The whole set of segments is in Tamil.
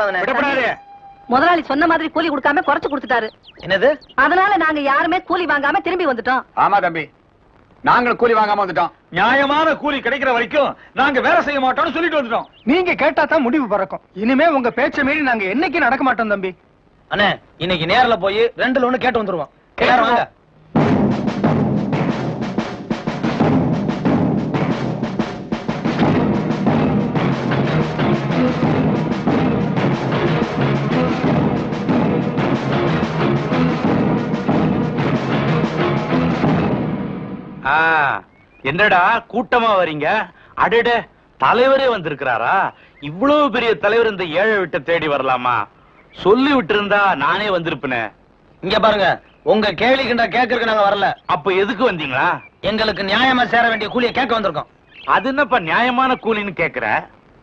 விடக்கூடாது. முதலாளி சொன்ன மாதிரி கூலி கொடுக்காம குறைச்சு கொடுத்துட்டாரு. என்னது? அதனால நாங்க யாருமே கூலி வாங்காம திரும்பி வந்துட்டோம். ஆமா தம்பி, நாங்களும் கூலி வாங்காம வந்துட்டோம். நியாயமான கூலி கிடைக்கிற வரைக்கும் நாங்க வேலை செய்ய மாட்டோம்னு சொல்லிட்டு வந்துட்டோம். நீங்க கேட்டா தான் முடிவு பறக்கும். இனிமே உங்க பேச்ச மீறி நாங்க என்னைக்கு நடக்க மாட்டோம் தம்பி. அண்ணே, இன்னைக்கு நேர்ல போய் 2ல 1 கேட்டு வந்துருவோம். எல்லாரும் வாங்க. என்னடா கூட்டமா வரீங்க? அடட, தலைவரே வந்திருக்கிறாரா? இவ்வளவு பெரிய தலைவர் இந்த ஏழை விட்டு தேடி வரலாமா? சொல்லி விட்டு இருந்தா நானே வந்திருப்பேனே. இங்க பாருங்க, உங்க கேள்வி கிட்ட கேட்கறதுக்கு நாங்க வரல. அப்ப எதுக்கு வந்தீங்களா? எங்களுக்கு நியாயமா சேர வேண்டிய கூலியை கேட்க வந்திருக்கோம். அது என்னப்பா நியாயமான கூலின்னு கேக்குற?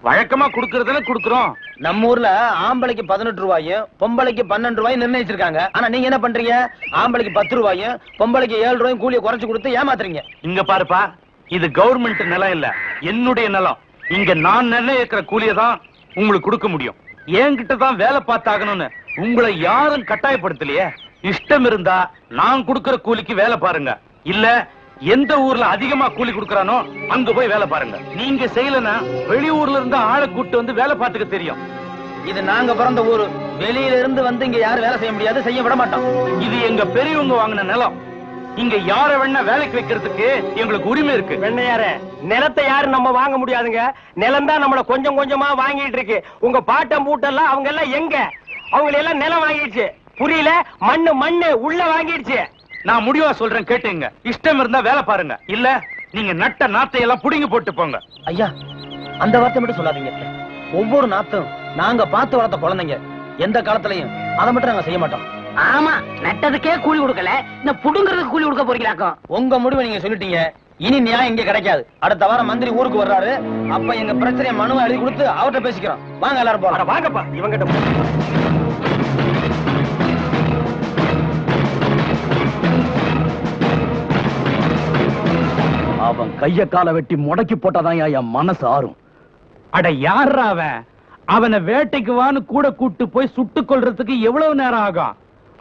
வழக்கமா குடுக்கறதுல குடுக்குறோம். நம்ம ஊர்ல ஆம்பளைக்கு 18 ரூபாயும் பொம்பளைக்கு 12 ரூபாயும் நிர்ணயிச்சிருக்காங்க. ஆனா நீங்க என்ன பண்றீங்க? ஆம்பளைக்கு 10 ரூபாயும் பொம்பளைக்கு 7 ரூபாயும் கூலியை குறைச்சு கொடுத்து ஏமாத்துறீங்க. இங்க பாருப்பா, இது கவர்மெண்ட் நிலம் இல்ல, என்னுடைய நிலம். இங்க நான் நிர்ணயிக்கிற கூலியை தான் உங்களுக்கு கொடுக்க முடியும். என்கிட்ட தான் வேலை பார்த்தாகணும்னு உங்களை யாரும் கட்டாயப்படுத்தலையே. இஷ்டம் இருந்தா நான் கொடுக்கிற கூலிக்கு வேலை பாருங்க. இல்ல எந்த ஊர்ல அதிகமா கூலி கொடுக்கறானோ அங்க போய் வேலை பாருங்க. நீங்க செய்யலன்னா வெளியூர்ல இருந்து ஆளை கூட்டு வந்து வேலை பார்த்துக்க தெரியும். இது நாங்க பிறந்த ஊரு. வெளியில இருந்து வந்து இங்க யாரும் வேலை செய்ய முடியாது, செய்ய விட மாட்டோம். இது எங்க பெரியவங்க வாங்கின நிலம். இங்க யார வேணா வேலைக்கு வைக்கிறதுக்கு எங்களுக்கு உரிமை இருக்கு. வெண்ணையார, நிலத்தை யாரும் நம்ம வாங்க முடியாதுங்க. நிலம் தான் நம்மள கொஞ்சம் கொஞ்சமா வாங்கிட்டு இருக்கு. உங்க பாட்டம் பூட்டெல்லாம் அவங்க எல்லாம் எங்க? அவங்க எல்லாம் நிலம் வாங்கிடுச்சு. புரியல? மண்ணு உள்ள வாங்கிடுச்சு. நான் முடிவா சொல்றேன், கேட்டுங்க. இஷ்டம் இருந்தா வேலை பாருங்க, இல்ல நீங்க நட்ட நாத்தை எல்லாம் புடிங்கி போட்டு போங்க. ஐயா, அந்த வார்த்தை மட்டும் சொல்லாதீங்க. ஒவ்வொரு நாத்தும் நாங்க பார்த்து வளர்த்த குழந்தைங்க. எந்த காலத்திலையும் அதை மட்டும் நாங்க செய்ய மாட்டோம். ஆமா, நட்டதுக்கே கூலி கொடுக்கல, இந்த புடுங்கிறதுக்கு கூலி கொடுக்க போறீங்களாக்கும். உங்க முடிவை நீங்க சொல்லிட்டீங்க. இனி நியாயம் இங்க கிடைக்காது. அடுத்த வாரம் மந்திரி ஊருக்கு வர்றாரு. அப்ப எங்க பிரச்சனையை மனுவை எழுதி கொடுத்து அவர்கிட்ட பேசிக்கிறோம். வாங்க எல்லாரும் போறோம். வாங்கப்பா, இவங்கிட்ட. அவன் கைய கால வெட்டி முடக்கி போட்டாதான் என் மனசு ஆறும். அட, யாரா அவன்? அவனை வேட்டைக்கு வான்னு கூட கூட்டு போய் சுட்டுக் கொள்றதுக்கு எவ்வளவு நேரம் ஆகும்?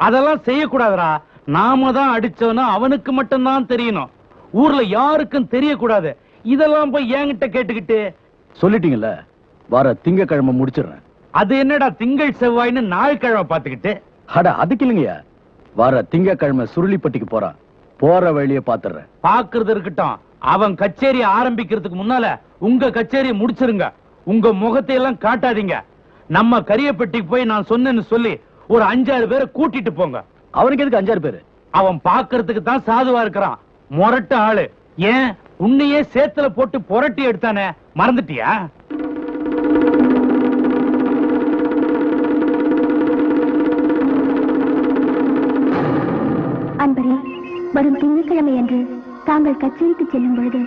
அதெல்லாம் செய்யக்கூடாதுரா. நாம தான் அடிச்சோன்னு அவனுக்கு மட்டும்தான் தெரியணும். ஊர்ல யாருக்கும் தெரியக்கூடாது. இதெல்லாம் போய் என்கிட்ட கேட்டுக்கிட்டு. சொல்லிட்டீங்கல்ல, வர திங்கக்கிழமை முடிச்சிடுறேன். அது என்னடா திங்கள் செவ்வாய்னு நாள் கிழமை பாத்துக்கிட்டு? அட, அதுக்கு இல்லைங்கய்யா, வர திங்கக்கிழமை சுருளிப்பட்டிக்கு போறான். போற வழியை பாத்துறேன். பாக்குறது இருக்கட்டும். அவன் கச்சேரி ஆரம்பிக்கிறதுக்கு முன்னால உங்க கச்சேரியை முடிச்சிருங்க. உங்க முகத்தை எல்லாம் காட்டாதீங்க. நம்ம கரியப்பட்டிக்கு போய் நான் சொன்னேன்னு சொல்லி ஒரு 5-6 பேரை கூட்டிட்டு போங்க. அவனுக்கு எதுக்கு 5-6 பேரு? அவன் பாக்குறதுக்கு தான் சாதுவா இருக்கிறான். முரட்டு ஆளு. ஏன் உன்னையே சேத்துல போட்டு புரட்டி எடுத்தானே, மறந்துட்டியா? அன்பரே, வரும் திங்கட்கிழமை அன்று தாங்கள் கச்சேரிக்கு செல்லும் பொழுது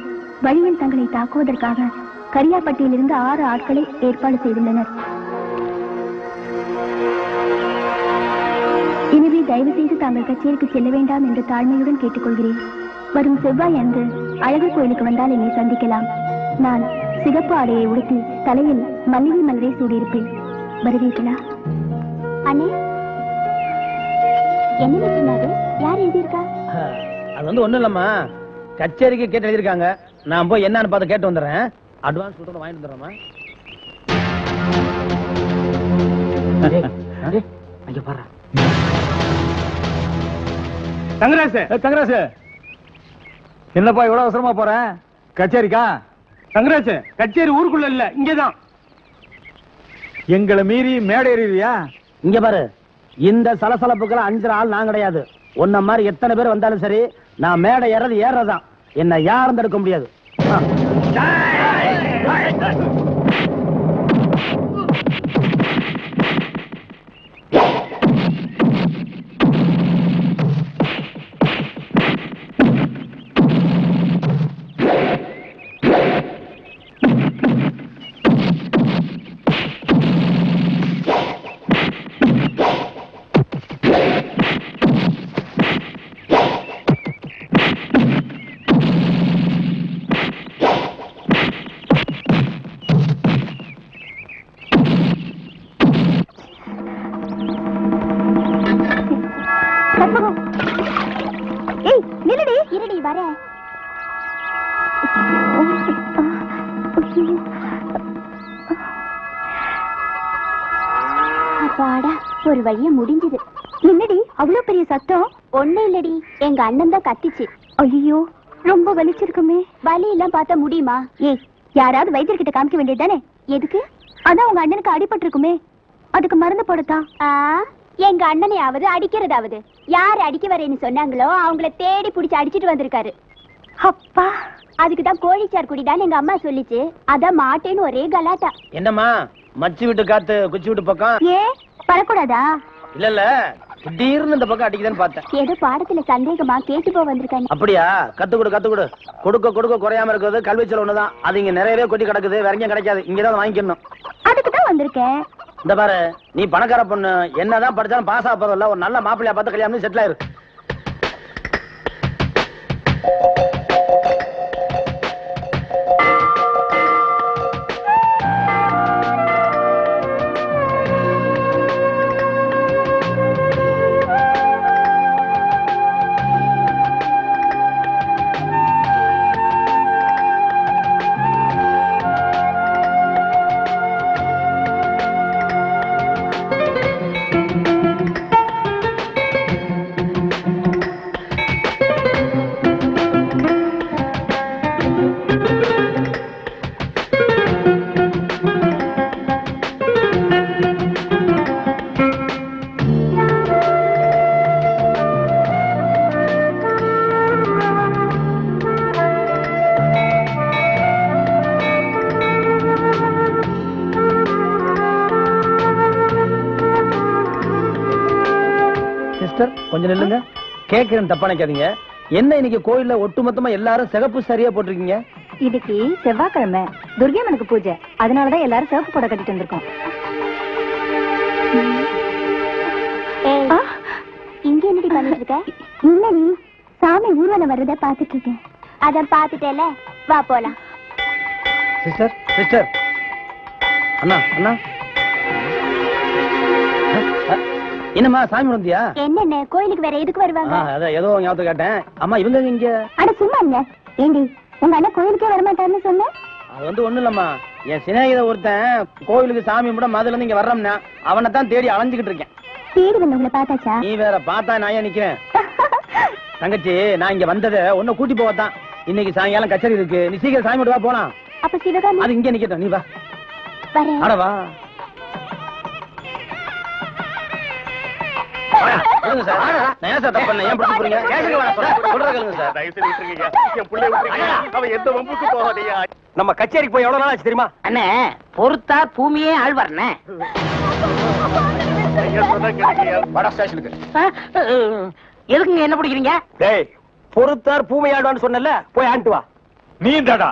வழியில் தங்களை தாக்குவதற்காக கரியாப்பட்டியிலிருந்து 6 ஆட்களை ஏற்பாடு செய்துள்ளனர். எனவே தயவு செய்து தாங்கள் கச்சேரிக்கு செல்ல வேண்டாம் என்று தாழ்மையுடன் கேட்டுக்கொள்கிறேன். வரும் செவ்வாய் அன்று அழகர் கோயிலுக்கு வந்தால் என்னை சந்திக்கலாம். நான் சிகப்பு ஆடையை உடுத்தி தலையில் மல்லிகை மலரை சூடியிருப்பேன். வருவீர்களா? அண்ணே, என்ன சொன்னாரு? யார் எழுதியிருக்கா? அது வந்து ஒண்ணும் இல்லம்மா, கச்சேரிக்கு கேட்டு எழுதிருக்காங்க. நான் போய் என்னன்னு பார்த்து கேட்டு வந்துடுறேன். அட்வான்ஸ் கொடுத்து வாங்கிட்டு வந்துடுறேம்மா. ஐயா பாரு, தங்கராசு, என்னப்பா இவ்வளவு அவசரமா போறேன்? கச்சேரிக்கா? தங்கராசு, கச்சேரி ஊருக்குள்ள இல்ல, இங்கதான். எங்களை மீறி மேடை ஏறியா? இங்க பாரு, இந்த சலசலப்புக்கெல்லாம் அஞ்சுற ஆள் நான் கிடையாது. உன்ன மாதிரி எத்தனை பேர் வந்தாலும் சரி, நான் மேடை ஏறதான். என்ன யாரும் தடுக்க முடியாது. கற்பகம். ஏய் நில்லடி. இருடி வர. அப்பாடா, ஒரு வழியா முடிஞ்சது. என்னடி அவ்வளவு பெரிய சத்தம்? ஒண்ணு இல்லடி, எங்க அண்ணன் தான் கத்திச்சு. ஐயோ, ரொம்ப வலிச்சிருக்குமே. வலி எல்லாம் பார்த்தா முடியுமா? ஏய், யாராவது வைத்தியர்கிட்ட காமிக்க வேண்டியதுதானே? எதுக்கு? அதான் உங்க அண்ணனுக்கு அடிபட்டு இருக்குமே, அதுக்கு மருந்து போடுதா? எங்க அண்ணனையாவது அடிக்கிறதாவது. யாரு அடிக்க வரேன்னு சொன்னாங்களோ அவங்கள தேடி புடிச்சு அடிச்சிட்டு வந்திருக்காரு. அப்பா, அதுக்குதான் கோழிச்சார் குடிதான் எங்க அம்மா சொல்லிச்சு. அதான் மாட்டேன்னு ஒரே கலாட்டா. என்னம்மா மச்சி விட்டு காத்து குச்சி விட்டு பக்கம்? ஏன் வரக்கூடாதா? இல்ல இல்ல, திடீர்னு இந்த பக்கம் அடிக்குதுன்னு பார்த்தேன். ஏதோ பாடத்துல சந்தேகமா கேட்டு போ வந்திருக்காங்க. அப்படியா? கத்து கொடு கத்து கொடு. கொடுக்க கொடுக்க குறையாம இருக்கிறது கல்வி செலவு ஒண்ணுதான். அது இங்க நிறையவே கொட்டி கிடக்குது, வேற எங்கேயும் கிடைக்காது. இங்கதான் வாங்கிக்கணும். அதுக்குதான் வந்திருக்கேன். இந்த பாரு, நீ பணக்கார பொண்ணு, என்னதான் படிச்சாலும் பாஸ் ஆக போறதில்ல. ஒரு நல்ல மாப்பிள்ளையா பார்த்து கல்யாணம் செட்டில் ஆயிரு. கொஞ்சம் நில்லுங்க. கேட்கிறேன், தப்பா நினைக்காதீங்க. என்ன இன்னைக்கு கோயில்ல ஒட்டுமொத்தமா எல்லாரும் சிகப்பு சரியா போட்டிருக்கீங்க? இன்னைக்கு செவ்வாய்க்கிழமை, துர்கையம்மனுக்கு பூஜை. அதனாலதான் எல்லாரும் சிவப்பு புடவை கட்டிட்டு வந்திருக்கோம். இங்க என்னடி பண்ணிட்டு இருக்க? இல்லடி, சாமி ஊர்வலம் வர்றத பாத்துட்டு இருக்கேன். அத பாத்துட்டேல, வா போலாம். சிஸ்டர் சிஸ்டர், அண்ணா அண்ணா, என்னம்மா சாமி வந்தியா? என்னென்ன கோயிலுக்கு வேற எதுக்கு வருவாங்க? அதான் ஏதோ ஞாபகத்தை கேட்டேன். அம்மா இவங்க இங்க? அட சும்மா இல்ல. ஏண்டி, உங்க அண்ணன் கோயிலுக்கே வரமாட்டாருன்னு சொன்ன? அது வந்து ஒண்ணு இல்லம்மா, என் சிநேகித ஒருத்தன் கோயிலுக்கு சாமி கூட மதுல இருந்து இங்க வர்றோம்னா அவனை தான் தேடி அலைஞ்சுக்கிட்டு இருக்கேன். தேடி வந்தவங்களை பார்த்தாச்சா? நீ வேற பார்த்தா நான் ஏன் நிக்கிறேன்? தங்கச்சி, நான் இங்க வந்ததை உன்னை கூட்டி போவத்தான். இன்னைக்கு சாயங்காலம் கச்சேரி இருக்கு, நீ சீக்கிரம் சாமி வா போலாம். அப்ப சிவகாமி? அது இங்க நிக்கட்டும், நீ வா. வரேன். அட வா. சொல்லுங்க சார், நான் ஏன் சார் தப்பு பண்ணேன்? ஏன் பிடிச்சு போறீங்க? கேளுங்க சார், அவன் எந்த வம்புக்கு போகாதையா. நம்ம கச்சேரிக்கு போய் எவ்வளவு நாள் ஆச்சு தெரியுமா? அண்ணே, பொறுத்தா பூமியே ஆழ்வார்ண்ணே. வட ஸ்டேஷனுக்கு. எதுக்குங்க என்ன பிடிக்கிறீங்க? டேய், பொறுத்தார் பூமையாடுவான்னு சொன்னல, போய் ஆண்டு வா. நீ தாடா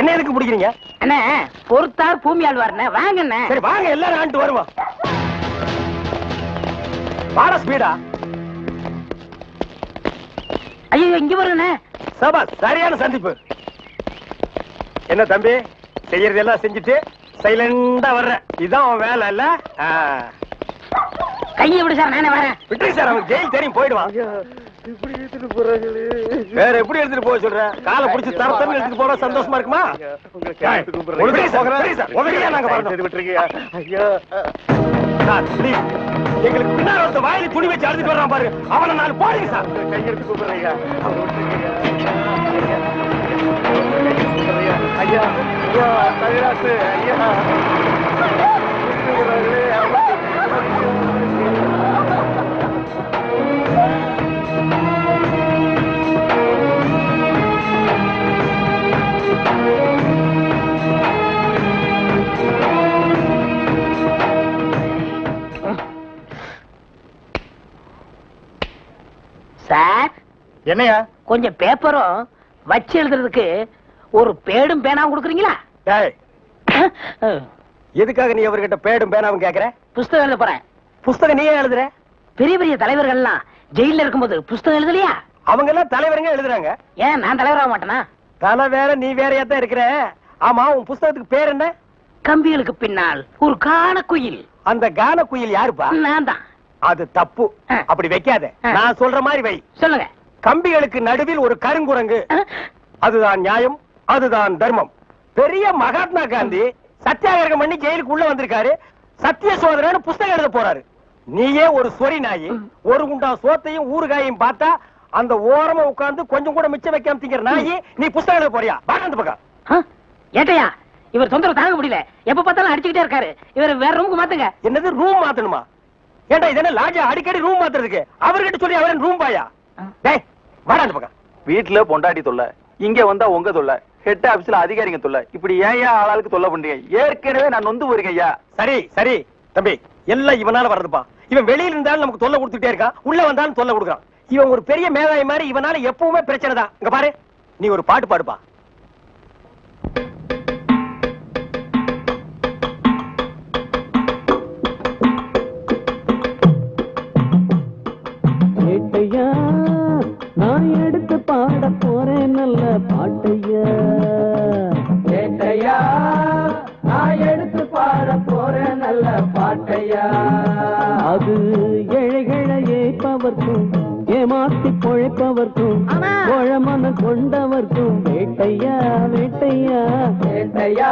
என்ன எதுக்கு பிடிக்கிறீங்க? அண்ணே, பொறுத்தார் பூமி ஆழ்வார்ண்ணே, வாங்கண்ணே. சரி வாங்க, எல்லாரும் ஆண்டு வருவோம். வாட ஸ்பீடா. ஐயோ, இங்க வருண்ணே. சபா, சரியான சந்திப்பு. என்ன தம்பி, செய்யறதெல்லாம் செஞ்சுட்டு சைலண்டா வர்ற, இதான் அவன் வேலை இல்ல? கையை விடு சார், நானே வரேன். விட்டு சார், அவன் ஜெயில் தெரியும், போயிடுவான். வேற எப்படி எடுத்துட்டு போக சொல்ற? காலை பிடிச்சி தரத்தன்னு எடுத்துட்டு போனா சந்தோஷமா இருக்குமா? எங்களுக்கு பின்னால ஒருத்த வாயில துணி வச்சு அழுதுட்டு வர்றான் பாரு, அவனை நாலு போடுங்க சார். கையெடுத்து கூப்பிடுறீங்க. ஐயா ஐயா, கைலாசு ஐயா. சார், என்னையா? கொஞ்சம் பேப்பரும் வச்சு எழுதுறதுக்கு ஒரு பேடும் பேனாவும் கொடுக்குறீங்களா? எதுக்காக நீ அவர்கிட்ட பேடும் பேனாவும் கேக்குற? புஸ்தகம் எழுத போறேன். புஸ்தகம் நீயே எழுதுற? பெரிய பெரிய தலைவர்கள்லாம் ஜெயில இருக்கும்போது புஸ்தகம் எழுதலையா? அவங்க எல்லாம் தலைவருங்க எழுதுறாங்க. ஏன் நான் தலைவராக மாட்டேனா? தலை வேற, நீ வேறையா தான் இருக்கிற. ஆமா, உன் புஸ்தகத்துக்கு பேர் என்ன? கம்பிகளுக்கு பின்னால் ஒரு காண குயில். அந்த கான குயில் யாருப்பா? நான் தான். அது தப்பு. அப்படி வைக்காத. நான் சொல்ற மாதிரி வை. சொல்லுங்க. கம்பிகளுக்கு நடுவில் ஒரு கருங்குரங்கு. அதுதான் நியாயம், அதுதான் தர்மம். பெரிய மகாத்மா காந்தி சத்தியாகிரகம் பண்ணி ஜெயிலுக்கு உள்ள வந்திருக்காரு. சத்திய சோதனைன்னு புஸ்தகம் எழுத போறாரு. நீயே ஒரு சொரி நாயி ஒரு குண்டா சோத்தையும் ஊறுகாயையும் பார்த்தா அந்த ஓரமா உட்கார்ந்து கொஞ்சம் கூட மிச்சம் வைக்காம திங்கிற நாயி நீ புஸ்தகம் எழுத போறியா? பாரந்த பக்கம். ஏட்டையா, இவர் தொந்தரவு தாங்க முடியல. எப்ப பார்த்தாலும் அடிச்சுக்கிட்டே இருக்காரு. இவர் வேற ரூமுக்கு மாத்துங்க. என்னது ரூம் மாத்தணுமா? ஏண்டா இது என்ன லாட்ஜா அடிக்கடி ரூம் மாத்துறதுக்கு? அவர்கிட்ட சொல்லி அவரன் ரூம் பாயா? டேய் வாடா அந்த பக்கம். வீட்டுல பொண்டாட்டி தொல்லை, இங்க வந்தா உங்க தொல்லை, ஹெட் ஆபீஸ்ல அதிகாரிங்க தொல்லை, இப்படி ஏன் ஆளாளுக்கு தொல்லை பண்றீங்க? ஏற்கனவே நான் நொந்து போறீங்க ஐயா. சரி சரி தம்பி, எல்லாம் இவனால வர்றதுப்பா. இவன் வெளியில இருந்தாலும் நமக்கு தொல்லை கொடுத்துட்டே இருக்கான், உள்ள வந்தாலும் தொல்லை கொடுக்குறான். இவன் ஒரு பெரிய மேதாவி மாதிரி, இவனால எப்பவுமே பிரச்சனை தான். இங்க பாரு, நீ ஒரு பாட்டு பாடுப்பா. ஏட்டையா, நான் எடுத்து பாட போறேன் நல்ல பாட்டையா. ஏட்டையா, நான் எடுத்து பாட போறேன் நல்ல பாட்டையா. அது ஏழைகளை ஏய்ப்பவர்க்கும் ஏமாத்தி பொழைப்பவர்க்கும் கோழமன கொண்டவர்க்கும் வேட்டையா வேட்டையா. வேட்டையா,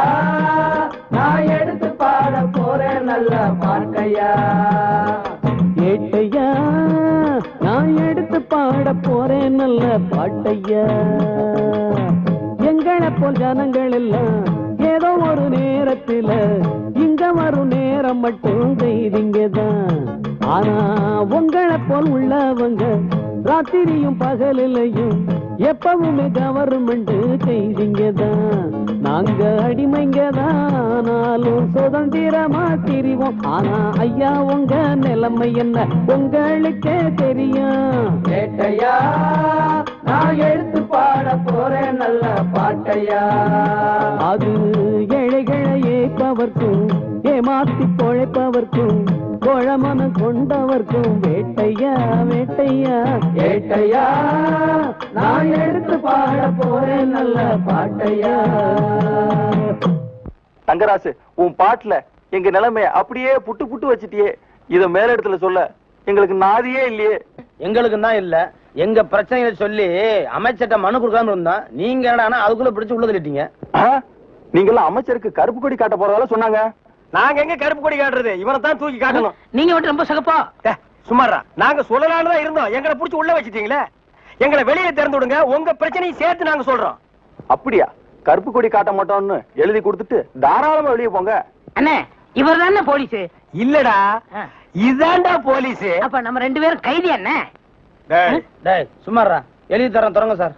நான் எடுத்து பாட போறேன் நல்ல பாட்டையா. ஏட்டையா, நான் எடுத்து பாட போறேன் நல்ல பாட்டையா. எங்களை போல் ஜனங்கள் எல்லாம் ஏதோ ஒரு நேரத்துல இங்க வரும் நேரம் மட்டும் செய்திங்கதான். ஆனா உங்களை போல் உள்ளவங்க ராத்திரியும் பகலிலையும் எப்பவுமே கவர்மெண்ட் செய்திங்கதான். நாங்க அடிமைங்கதானாலும் சுதந்திரமா திரிவோம். ஆனா ஐயா உங்க நிலைமை என்ன உங்களுக்கே தெரியும். ஏட்டையா, நான் எடுத்து பாட போறேன் நல்ல பாட்டையா. அது ஏழைகளை ஏய்ப்பவர்க்கும் ஏமாத்தி பொழைப்பவர்க்கும் கோழமன கொண்டவர்க்கும் வேட்டையா வேட்டையா. ஏட்டையா, நான் எடுத்து பாட போறேன் நல்ல பாட்டையா. தங்கராசு, உன் பாட்டுல எங்க நிலைமைய அப்படியே புட்டு புட்டு வச்சிட்டியே. இத மேல இடத்துல சொல்ல எங்களுக்கு நாதியே இல்லையே. எங்களுக்கு தான் இல்ல, எங்க பிரச்சனைகளை சொல்லி அமைச்சர்ட்ட மனு கொடுக்காம இருந்தா நீங்க என்னடா அதுக்குள்ள பிடிச்சு உள்ள தள்ளிட்டீங்க. நீங்க அமைச்சருக்கு கருப்பு கொடி காட்ட போறதால சொன்னாங்க. நாங்க எங்க கருப்பு கொடி காட்டுறது? இவனை தான் தூக்கி காட்டணும். நீங்க மட்டும் ரொம்ப சகப்பா. சுமாரா, நாங்க சொல்லலாம்னு இருந்தோம், எங்களை புடிச்சு உள்ள வச்சிட்டீங்களே. எங்களை வெளியே திறந்து விடுங்க, உங்க பிரச்சனையை சேர்த்து நாங்க சொல்றோம். அப்படியா? கருப்பு கொடி காட்ட மாட்டோம்னு எழுதி கொடுத்துட்டு தாராளமா வெளியே போங்க. அண்ணே, இவர் தானே போலீஸ்? இல்லடா, இதாண்டா போலீஸ். அப்ப நம்ம 2 பேரும் கைதி. அண்ணே சும்மாரா எழுதி தரேன், தொடங்க சார்.